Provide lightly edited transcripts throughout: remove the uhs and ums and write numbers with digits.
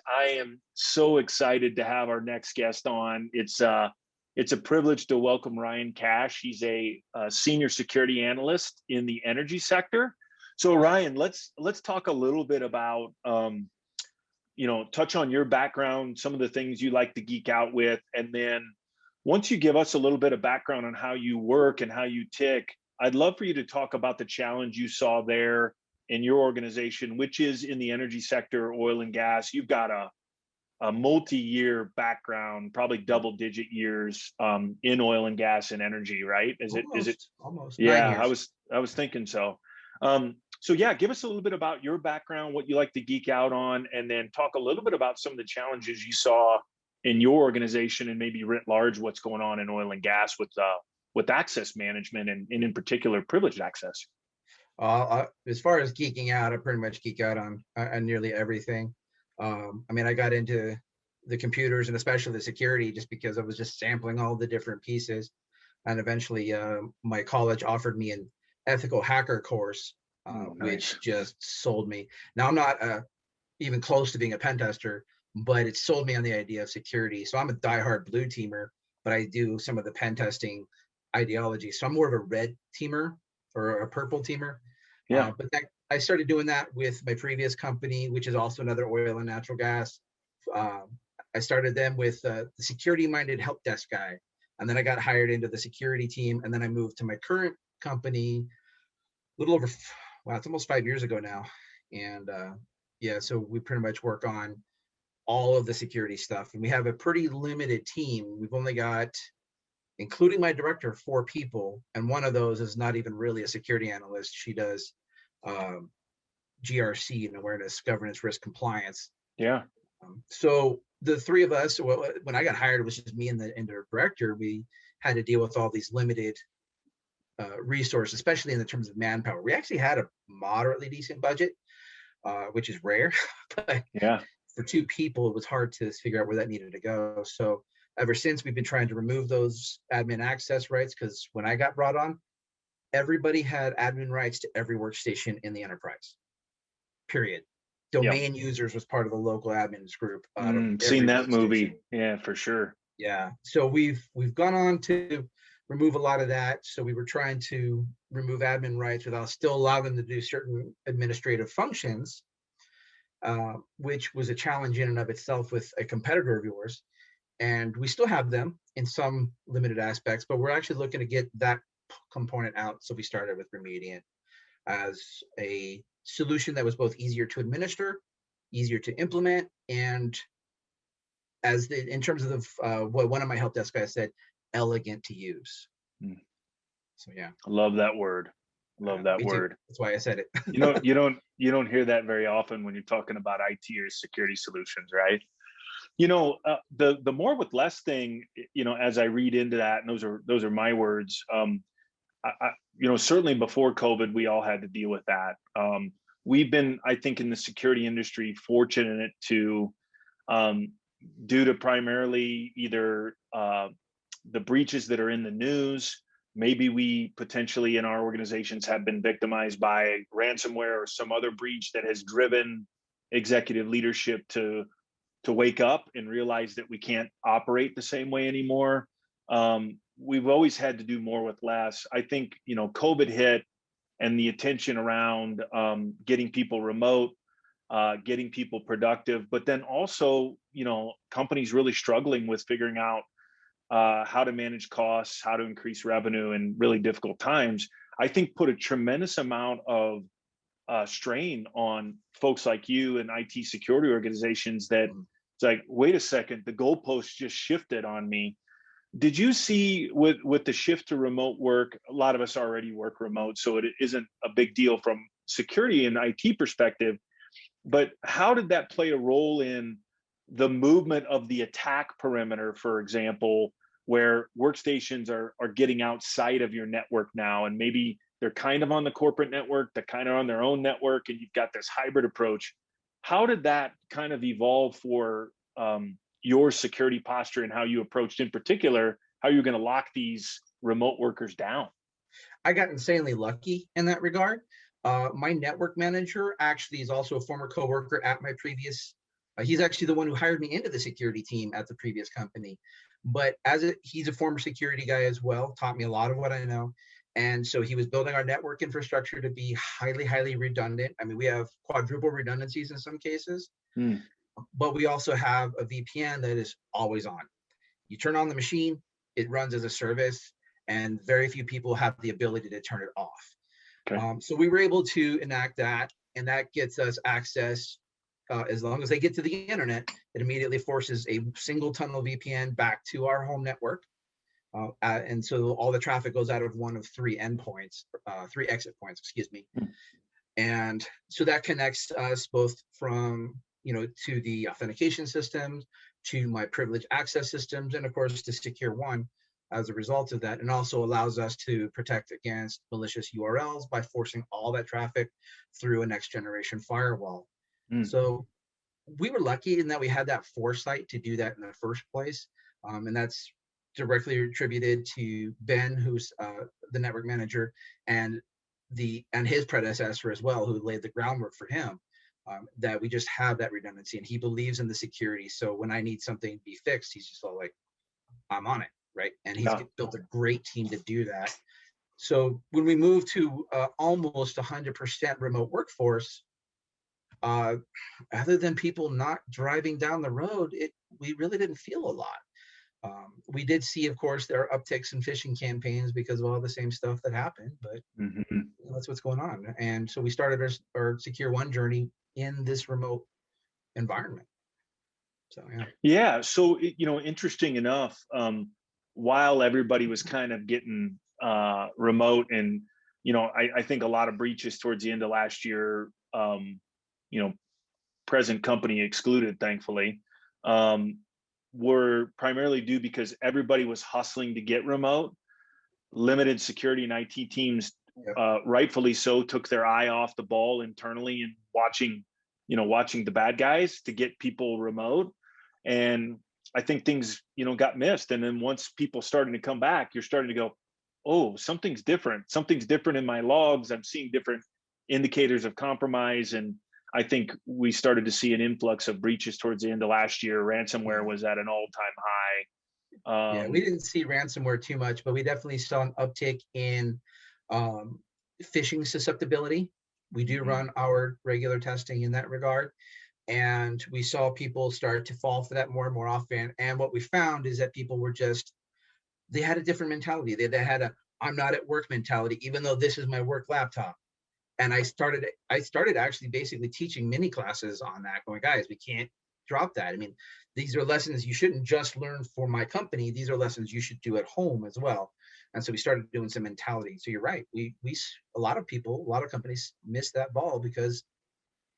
I am so excited to have our next guest on. It's a privilege to welcome Ryan Cash. He's a senior security analyst in the energy sector. So Ryan, let's talk a little bit about touch on your background, some of the things you like to geek out with, and then once you give us a little bit of background on how you work and how you tick, I'd love for you to talk about the challenge you saw there in your organization, which is in the energy sector, oil and gas. You've got a multi-year background, probably double-digit years in oil and gas and energy, right? Is it almost Yeah, 9 years? I was thinking so. So yeah, give us a little bit about your background, what you like to geek out on, and then talk a little bit about some of the challenges you saw in your organization and maybe writ large what's going on in oil and gas with access management and in particular privileged access. As far as geeking out, I pretty much geek out on nearly everything. I mean, I got into the computers and especially the security just because I was just sampling all the different pieces. And eventually, my college offered me an ethical hacker course, Nice. which just sold me. Now, I'm not even close to being a pen tester, but it sold me on the idea of security. So I'm a diehard blue teamer, but I do some of the pen testing ideology. So I'm more of a red teamer or a purple teamer. Yeah. I started doing that with my previous company, which is also another oil and natural gas. I started them with the security-minded help desk guy, and then I got hired into the security team, and then I moved to my current company a little over, wow, it's almost 5 years ago now. And yeah, so we pretty much work on all of the security stuff, and we have a pretty limited team. We've only got, including my director, 4 people, and one of those is not even really a security analyst. She does GRC and awareness, governance, risk, compliance. Yeah. So the 3 of us, well, when I got hired, it was just me and the director. We had to deal with all these limited resources, especially in the terms of manpower. We actually had a moderately decent budget, which is rare, but Yeah. for 2 people, it was hard to figure out where that needed to go. So ever since, we've been trying to remove those admin access rights, because when I got brought on, everybody had admin rights to every workstation in the enterprise, period. Domain users was part of the local admins group out of Seen every that movie. workstation. Yeah, for sure. Yeah. So we've gone on to remove a lot of that. So we were trying to remove admin rights without still allowing them to do certain administrative functions, which was a challenge in and of itself with a competitor of yours. And we still have them in some limited aspects, but we're actually looking to get that component out. So we started with Remediant as a solution that was both easier to administer, easier to implement, and in terms of what one of my help desk guys said, elegant to use. So yeah, I love that word. Love that word. Too. That's why I said it. You don't hear that very often when you're talking about IT or security solutions, right? The more with less thing, as I read into that, and those are my words. Certainly before COVID, we all had to deal with that. We've been, I think, in the security industry, fortunate to, due to primarily either the breaches that are in the news, maybe we potentially in our organizations have been victimized by ransomware or some other breach that has driven executive leadership to wake up and realize that we can't operate the same way anymore. We've always had to do more with less. I think, COVID hit and the attention around getting people remote, getting people productive, but then also, companies really struggling with figuring out how to manage costs, how to increase revenue in really difficult times, I think put a tremendous amount of strain on folks like you and IT security organizations that it's like, wait a second, the goalposts just shifted on me. Did you see with the shift to remote work, a lot of us already work remote, so it isn't a big deal from security and IT perspective, but how did that play a role in the movement of the attack perimeter, for example, where workstations are getting outside of your network now, and maybe they're kind of on the corporate network, they're kind of on their own network, and you've got this hybrid approach. How did that kind of evolve for your security posture and how you approached, in particular, how you're going to lock these remote workers down? I got insanely lucky in that regard. My network manager actually is also a former coworker at my previous He's actually the one who hired me into the security team at the previous company. But he's a former security guy as well, taught me a lot of what I know. And so he was building our network infrastructure to be highly, highly redundant. I mean, we have quadruple redundancies in some cases, Mm. but we also have a VPN that is always on. You turn on the machine, it runs as a service, and very few people have the ability to turn it off. Okay. So we were able to enact that, and that gets us access. As long as they get to the internet, it immediately forces a single tunnel VPN back to our home network. And so all the traffic goes out of one of three endpoints, three exit points, excuse me. Mm. And so that connects us both from, to the authentication systems, to my privileged access systems, and of course to Secure One as a result of that, and also allows us to protect against malicious URLs by forcing all that traffic through a next generation firewall. Mm. So we were lucky in that we had that foresight to do that in the first place. And that's directly attributed to Ben, who's the network manager, and his predecessor as well, who laid the groundwork for him. That we just have that redundancy, and he believes in the security. So when I need something to be fixed, he's just all like, I'm on it, right? And he's built a great team to do that. So when we moved to almost 100% remote workforce, other than people not driving down the road, we really didn't feel a lot. We did see, of course, there are upticks in phishing campaigns because of all the same stuff that happened, but that's what's going on. And so we started our Secure One journey in this remote environment. So yeah. So interesting enough. While everybody was kind of getting remote, and I think a lot of breaches towards the end of last year, present company excluded, thankfully, were primarily due because everybody was hustling to get remote. Limited security and IT teams, rightfully so, took their eye off the ball internally and watching the bad guys to get people remote. And I think things, got missed. And then once people starting to come back, you're starting to go, oh, something's different. Something's different in my logs. I'm seeing different indicators of compromise. And I think we started to see an influx of breaches towards the end of last year. Ransomware was at an all-time high. Yeah, we didn't see ransomware too much, but we definitely saw an uptick in phishing susceptibility. We do run our regular testing in that regard, and we saw people start to fall for that more and more often. And what we found is that people were they had a different mentality. They had a I'm not at work mentality, even though this is my work laptop. And I started actually basically teaching mini classes on that, going, guys, we can't drop that. I mean, these are lessons you shouldn't just learn for my company. These are lessons you should do at home as well. And so we started doing some mentality. So you're right. A lot of people, a lot of companies missed that ball because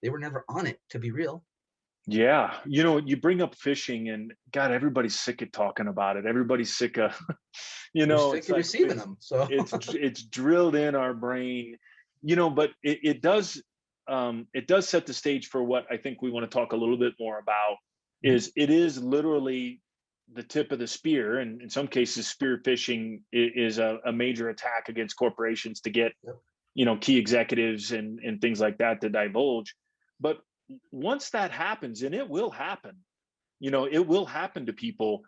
they were never on it, to be real. Yeah. You bring up phishing, and God, everybody's sick of talking about it. Everybody's sick of, We're sick it's of like receiving them. So it's drilled in our brain, but it does set the stage for what I think we want to talk a little bit more about. Is it is literally the tip of the spear, and in some cases spear phishing is a major attack against corporations to get key executives and things like that to divulge. But once that happens, and it will happen, it will happen to people,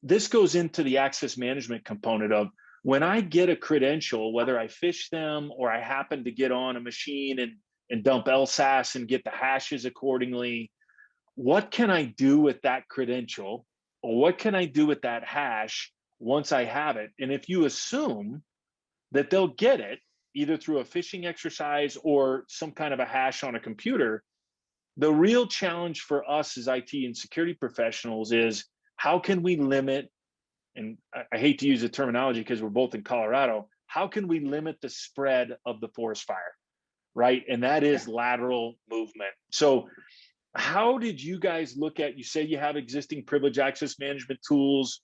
this goes into the access management component of, when I get a credential, whether I phish them or I happen to get on a machine and dump LSAS and get the hashes accordingly, what can I do with that credential, or what can I do with that hash once I have it? And if you assume that they'll get it either through a phishing exercise or some kind of a hash on a computer, the real challenge for us as IT and security professionals is, how can we limit, and I hate to use the terminology because we're both in Colorado, how can we limit the spread of the forest fire, right? And that is lateral movement. So how did you guys look at, you say you have existing privilege access management tools.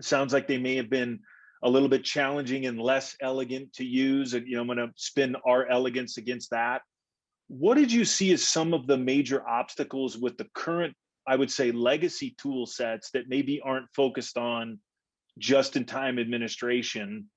Sounds like they may have been a little bit challenging and less elegant to use. And, I'm going to spin our elegance against that. What did you see as some of the major obstacles with the current, I would say, legacy tool sets that maybe aren't focused on just-in-time administration?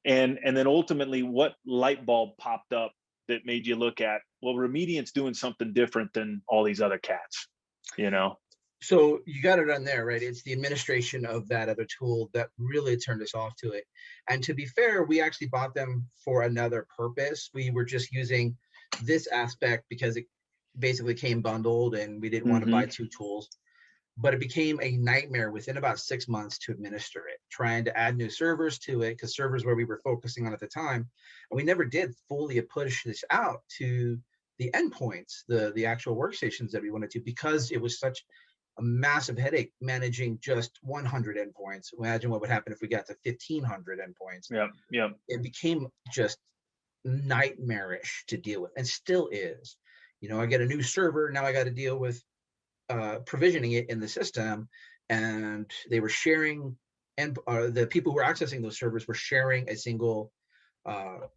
And then ultimately, what light bulb popped up that made you look at, well, Remediant's doing something different than all these other cats? you know? So you got it on there, right? It's the administration of that other tool that really turned us off to it. And to be fair, we actually bought them for another purpose. We were just using this aspect because it basically came bundled and we didn't want to buy Mm-hmm. two tools. But it became a nightmare within about 6 months to administer it, trying to add new servers to it, because servers where we were focusing on at the time. And we never did fully push this out to the endpoints, the actual workstations that we wanted to, because it was such a massive headache managing just 100 endpoints. Imagine what would happen if we got to 1,500 endpoints. Yep. Yep. It became just nightmarish to deal with, and still is. I get a new server, now I got to deal with provisioning it in the system, and they were sharing, and the people who were accessing those servers were sharing a single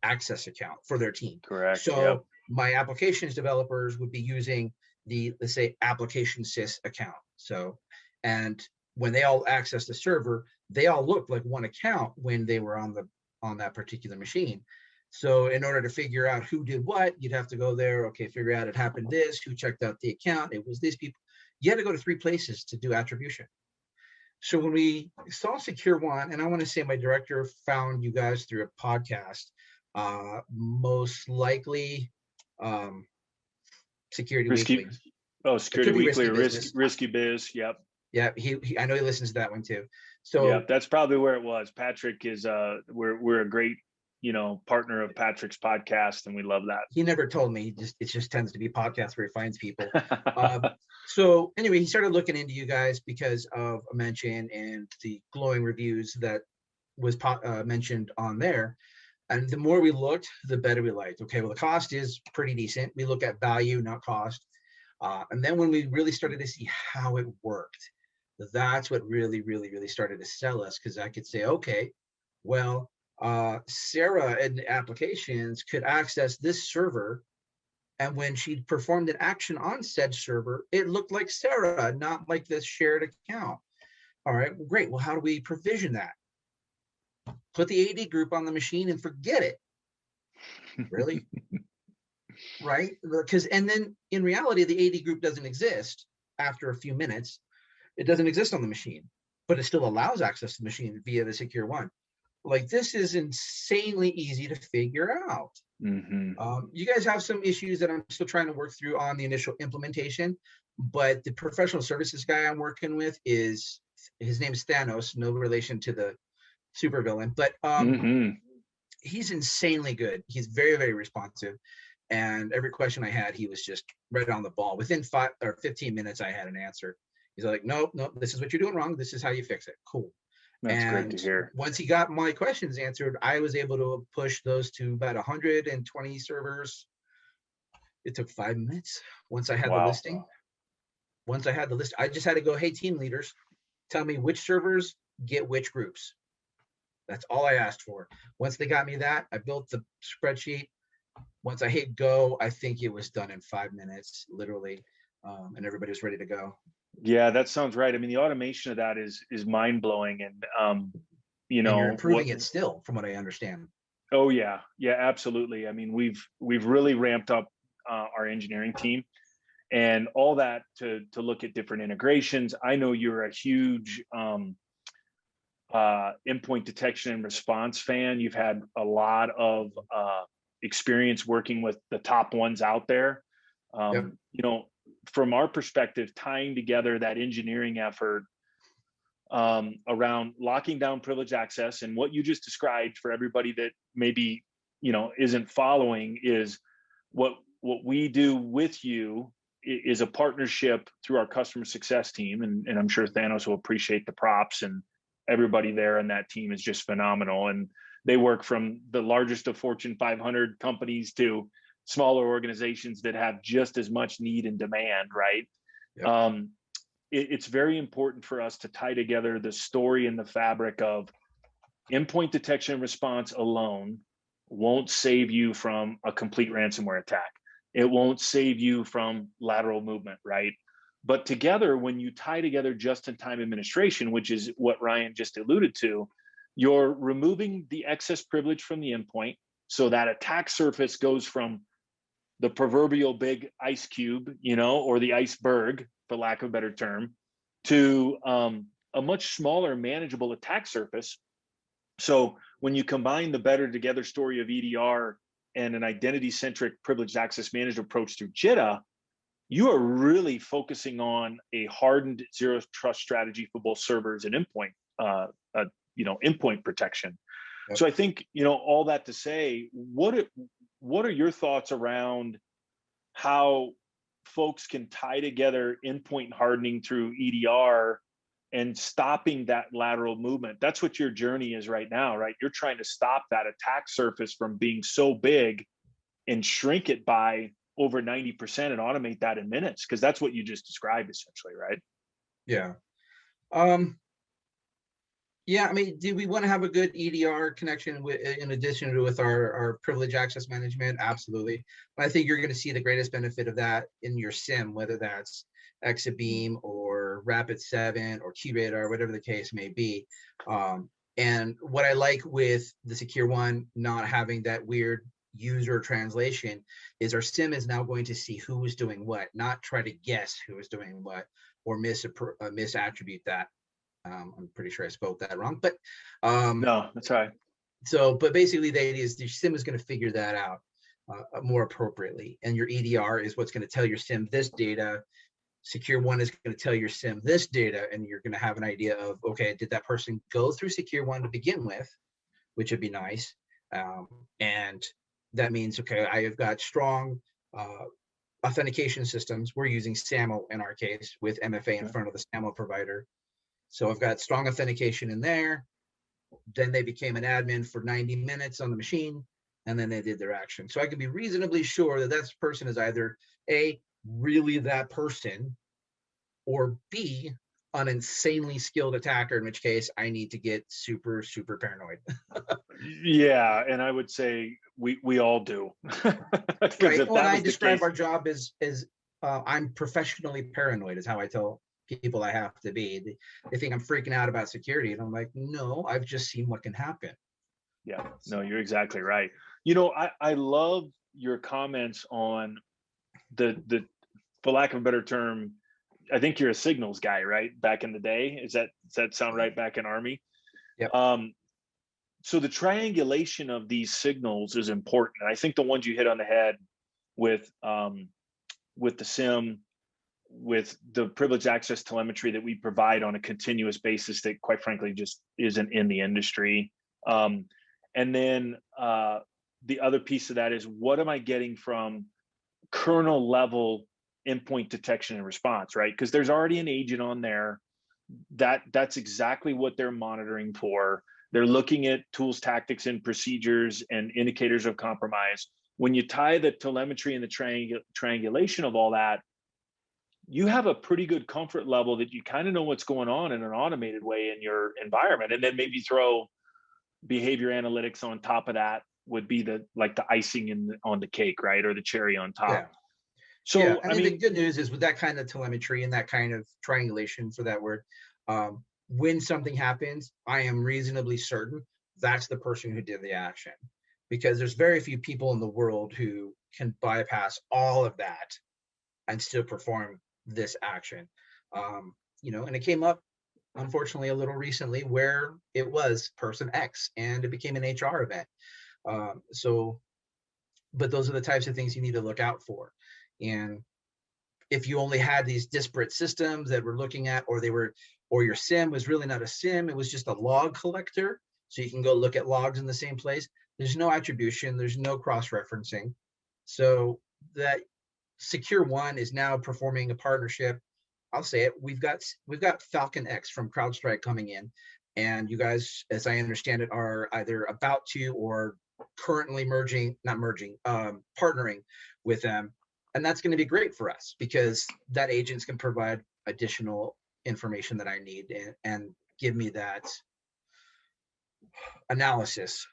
access account for their team. Correct. So Yep. my applications developers would be using the, let's say, application sys account. So, and when they all access the server, they all looked like one account when they were on that particular machine. So in order to figure out who did what, you'd have to go there, okay, figure out it happened this, who checked out the account, it was these people. You had to go to 3 places to do attribution. So when we saw Secure One, and I want to say my director found you guys through a podcast, most likely Security Weekly. Security Weekly or Business. Risky Biz. Yep. Yeah, he I know he listens to that one too. So yeah, that's probably where it was. Patrick is we're a great partner of Patrick's podcast, and we love that. He never told me. It just tends to be podcasts where he finds people. So anyway, he started looking into you guys because of a mention and the glowing reviews that was mentioned on there. And the more we looked, the better we liked. Okay, well, the cost is pretty decent. We look at value, not cost. And then when we really started to see how it worked, that's what really, really, really started to sell us, because I could say, okay, well, Sarah in applications could access this server, and when she performed an action on said server, it looked like Sarah, not like this shared account. All right, well, great. Well, how do we provision that? Put the AD group on the machine and forget it. Really? Right? Because, and then in reality, the AD group doesn't exist after a few minutes. It doesn't exist on the machine, but it still allows access to the machine via the Secure One. Like, this is insanely easy to figure out. Mm-hmm. You guys have some issues that I'm still trying to work through on the initial implementation, but the professional services guy I'm working with his name is Thanos, no relation to the supervillain, but he's insanely good. He's very, very responsive. And every question I had, he was just right on the ball. Within 5 or 15 minutes, I had an answer. He's like, nope, this is what you're doing wrong. This is how you fix it. Cool. That's great to hear. Once he got my questions answered, I was able to push those to about 120 servers. It took 5 minutes. Once I had the listing, I just had to go, hey, team leaders, tell me which servers get which groups. That's all I asked for. Once they got me that, I built the spreadsheet. Once I hit go, I think it was done in 5 minutes, literally, and everybody was ready to go. Yeah, that sounds right. I mean, the automation of that is mind blowing, and and you're improving it still, from what I understand. Oh yeah, absolutely. I mean, we've really ramped up our engineering team, and all that to look at different integrations. I know you're a huge endpoint detection and response fan. You've had a lot of experience working with the top ones out there. Yep. From our perspective, tying together that engineering effort around locking down privileged access, and what you just described for everybody that maybe isn't following, is what we do with you is a partnership through our customer success team, and I'm sure Thanos will appreciate the props, and everybody there in that team is just phenomenal, and they work from the largest of Fortune 500 companies to smaller organizations that have just as much need and demand, right? Yep. It's very important for us to tie together the story and the fabric of endpoint detection and response alone won't save you from a complete ransomware attack. It won't save you from lateral movement, right? But together, when you tie together just-in-time administration, which is what Ryan just alluded to, you're removing the excess privilege from the endpoint, so that attack surface goes from the proverbial big ice cube, or the iceberg for lack of a better term, to a much smaller manageable attack surface. So when you combine the better together story of EDR and an identity-centric privileged access management approach through JITA, you are really focusing on a hardened zero trust strategy for both servers and endpoint, endpoint protection. Yep. So I think, all that to say, what are your thoughts around how folks can tie together endpoint hardening through EDR and stopping that lateral movement? That's what your journey is right now, right? You're trying to stop that attack surface from being so big and shrink it by over 90% and automate that in minutes, because that's what you just described essentially, right? Yeah. Yeah, I mean, do we want to have a good EDR connection in addition to with our privilege access management? Absolutely. But I think you're going to see the greatest benefit of that in your SIM, whether that's Exabeam or Rapid7 or QRadar, whatever the case may be. And what I like with the Secure One not having that weird user translation is our SIM is now going to see who is doing what, not try to guess who is doing what or misattribute that. I'm pretty sure I spelled that wrong, but no, that's right. So, but basically the idea is your SIM is going to figure that out more appropriately. And your EDR is what's going to tell your SIM this data. Secure One is going to tell your SIM this data, and you're going to have an idea of, okay, did that person go through Secure One to begin with, which would be nice. And that means, okay, I have got strong authentication systems. We're using SAML in our case with MFA in front of the SAML provider. So I've got strong authentication in there. Then they became an admin for 90 minutes on the machine, and then they did their action. So I can be reasonably sure that that person is either A, really that person, or B, an insanely skilled attacker, in which case I need to get super, super paranoid. Yeah, and I would say we all do. Right. Well, I describe our job as I'm professionally paranoid is how I tell people I have to be. They think I'm freaking out about security, and I'm like, no, I've just seen what can happen. Yeah, no, you're exactly right. I love your comments on the for lack of a better term, I think you're a signals guy, right? Back in the day, does that sound right? Back in Army. Yep. So the triangulation of these signals is important, and I think the ones you hit on the head with the SIM, with the privileged access telemetry that we provide on a continuous basis that quite frankly just isn't in the industry. And then the other piece of that is, what am I getting from kernel level endpoint detection and response, right? Because there's already an agent on there that's exactly what they're monitoring for. They're looking at tools, tactics, and procedures and indicators of compromise. When you tie the telemetry and the triangulation of all that, you have a pretty good comfort level that you kind of know what's going on in an automated way in your environment. And then maybe throw behavior analytics on top of that would be the icing on the cake, right? Or the cherry on top. Yeah. So, yeah, I mean, the good news is with that kind of telemetry and that kind of triangulation, for that word, when something happens, I am reasonably certain that's the person who did the action, because there's very few people in the world who can bypass all of that and still perform this action. And it came up, unfortunately, a little recently where it was person X and it became an HR event. But those are the types of things you need to look out for. And if you only had these disparate systems that we're looking at, or your SIM was really not a SIM, it was just a log collector, so you can go look at logs in the same place, there's no attribution, there's no cross-referencing. So that Secure One is now performing a partnership. I'll say it, we've got Falcon X from CrowdStrike coming in, and you guys, as I understand it, are either about to or currently partnering with them. And that's going to be great for us, because that agents can provide additional information that I need and give me that analysis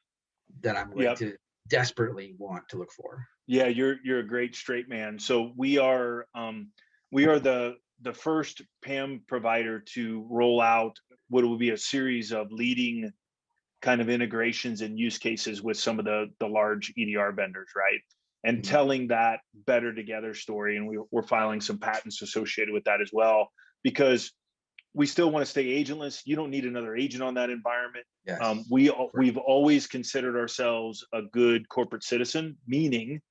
that I'm going to desperately want to look for. Yeah, you're a great straight man. So we are the first PAM provider to roll out what will be a series of leading kind of integrations and use cases with some of the large EDR vendors, right? and telling that better together story. And we're filing some patents associated with that as well, because we still want to stay agentless. You don't need another agent on that environment. Yes. We've always considered ourselves a good corporate citizen, meaning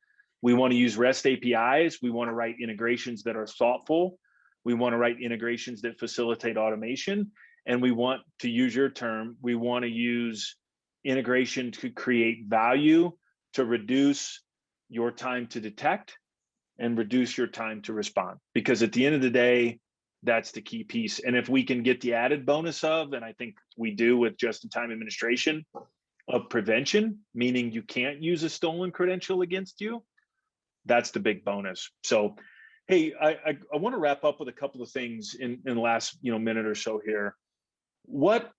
we want to use REST APIs. We want to write integrations that are thoughtful. We want to write integrations that facilitate automation. And we want, to use your term, we want to use integration to create value, to reduce your time to detect and reduce your time to respond. Because at the end of the day, that's the key piece. And if we can get the added bonus of, and I think we do with just-in-time administration, of prevention, meaning you can't use a stolen credential against you, that's the big bonus. So, hey, I want to wrap up with a couple of things in the last minute or so here. What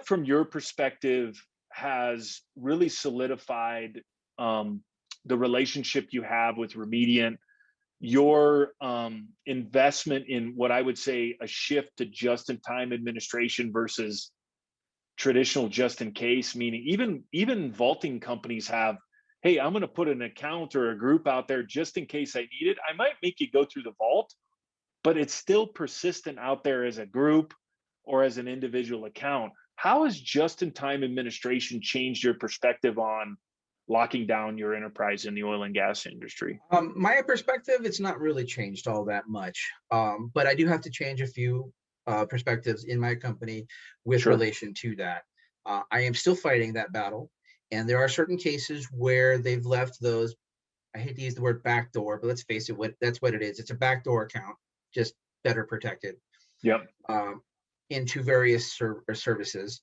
from your perspective has really solidified the relationship you have with Remediant, your investment in what I would say a shift to just-in-time administration versus traditional just-in-case, meaning even vaulting companies have, hey, I'm going to put an account or a group out there just in case I need it. I might make you go through the vault, but it's still persistent out there as a group or as an individual account. How has just-in-time administration changed your perspective on locking down your enterprise in the oil and gas industry? My perspective, it's not really changed all that much, but I do have to change a few perspectives in my company with relation to that. I am still fighting that battle, and there are certain cases where they've left those, I hate to use the word backdoor, but let's face it, that's what it is. It's a backdoor account, just better protected. Yep. Into various services.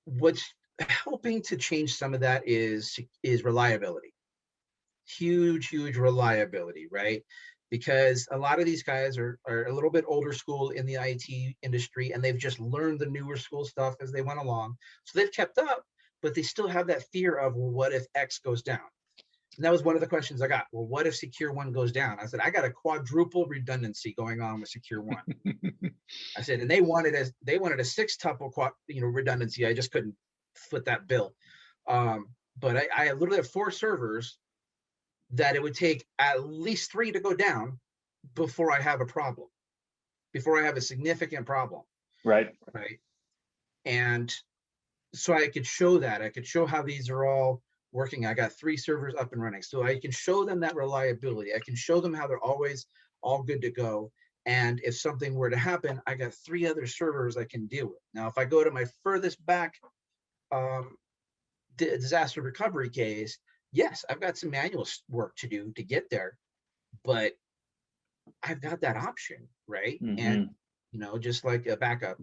What's helping to change some of that is reliability. Huge reliability, right? Because a lot of these guys are a little bit older school in the IT industry, and they've just learned the newer school stuff as they went along. So they've kept up, but they still have that fear of, well, what if X goes down? And that was one of the questions I got. Well, what if Secure One goes down? I said, I got a quadruple redundancy going on with Secure One. I said, and they wanted a 6-tuple redundancy. I just couldn't foot that bill. But I literally have 4 servers that it would take at least 3 to go down before I have a problem, before I have a significant problem. Right. And so I could show that. I could show how these are all working. I got 3 servers up and running. So I can show them that reliability. I can show them how they're always all good to go. And if something were to happen, I got 3 other servers I can deal with. Now, if I go to my furthest back disaster recovery case, yes, I've got some manual work to do to get there, but I've got that option, right? And just like a backup,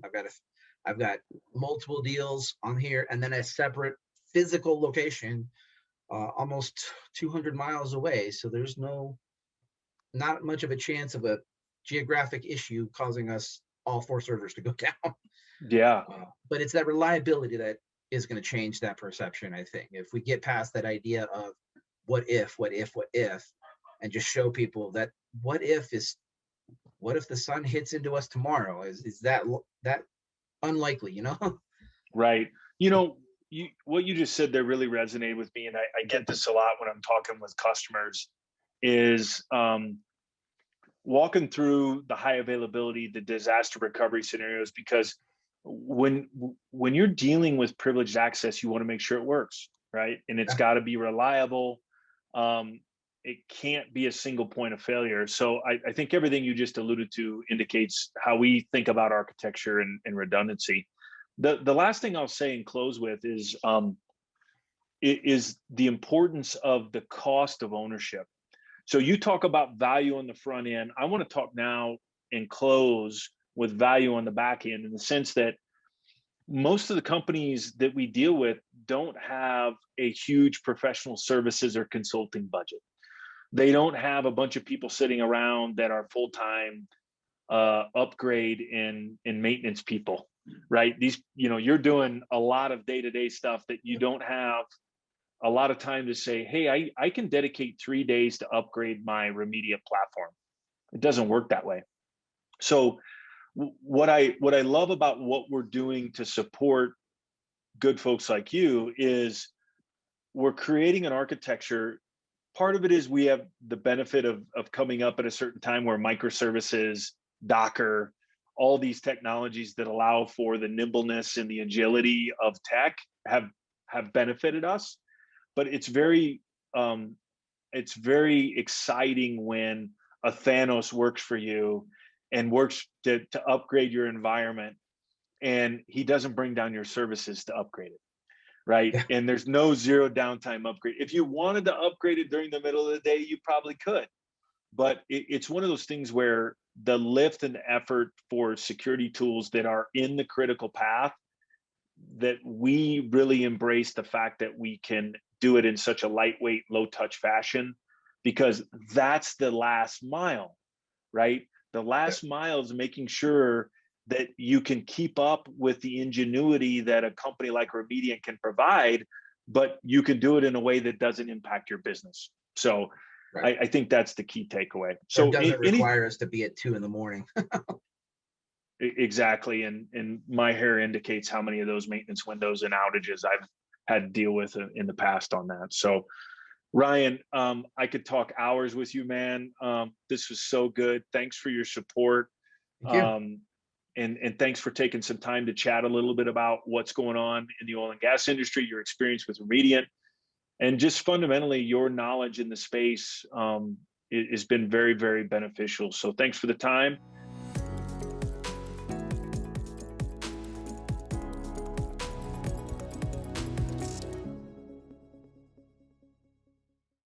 I've got multiple deals on here, and then a separate physical location almost 200 miles away. So there's not much of a chance of a geographic issue causing us all 4 servers to go down. Yeah. But it's that reliability that is going to change that perception, I think. If we get past that idea of what if, and just show people that what if the sun hits into us tomorrow? Is that unlikely, Right. What you just said there really resonated with me, and I get this a lot when I'm talking with customers, is walking through the high availability, the disaster recovery scenarios, because when you're dealing with privileged access, you want to make sure it works, right? And it's got to be reliable. It can't be a single point of failure. So I think everything you just alluded to indicates how we think about architecture and redundancy. The last thing I'll say and close with is the importance of the cost of ownership. So you talk about value on the front end. I want to talk now and close with value on the back end, in the sense that most of the companies that we deal with don't have a huge professional services or consulting budget. They don't have a bunch of people sitting around that are full-time upgrade and maintenance people, right? These, you're doing a lot of day-to-day stuff that you don't have a lot of time to say, hey, I can dedicate 3 days to upgrade my Remediant platform. It doesn't work that way. So what I love about what we're doing to support good folks like you is we're creating an architecture part of it is we have the benefit of coming up at a certain time where microservices, Docker, all these technologies that allow for the nimbleness and the agility of tech have benefited us. But it's very exciting when a Thanos works for you and works to upgrade your environment, and he doesn't bring down your services to upgrade it, right? Yeah. And there's no zero downtime upgrade. If you wanted to upgrade it during the middle of the day, you probably could. But it's one of those things where the lift and effort for security tools that are in the critical path, that we really embrace the fact that we can do it in such a lightweight, low touch fashion, because that's the last mile, right? The last mile is making sure that you can keep up with the ingenuity that a company like Remediant can provide, but you can do it in a way that doesn't impact your business. So Right. I think that's the key takeaway. It So doesn't require us to be at 2 a.m. exactly, and my hair indicates how many of those maintenance windows and outages I've had to deal with in the past on that. So Ryan, I could talk hours with you, man. This was so good. Thanks for your support. Thank you. And thanks for taking some time to chat a little bit about what's going on in the oil and gas industry, your experience with Remediant, and just fundamentally your knowledge in the space has been very, very beneficial. So thanks for the time.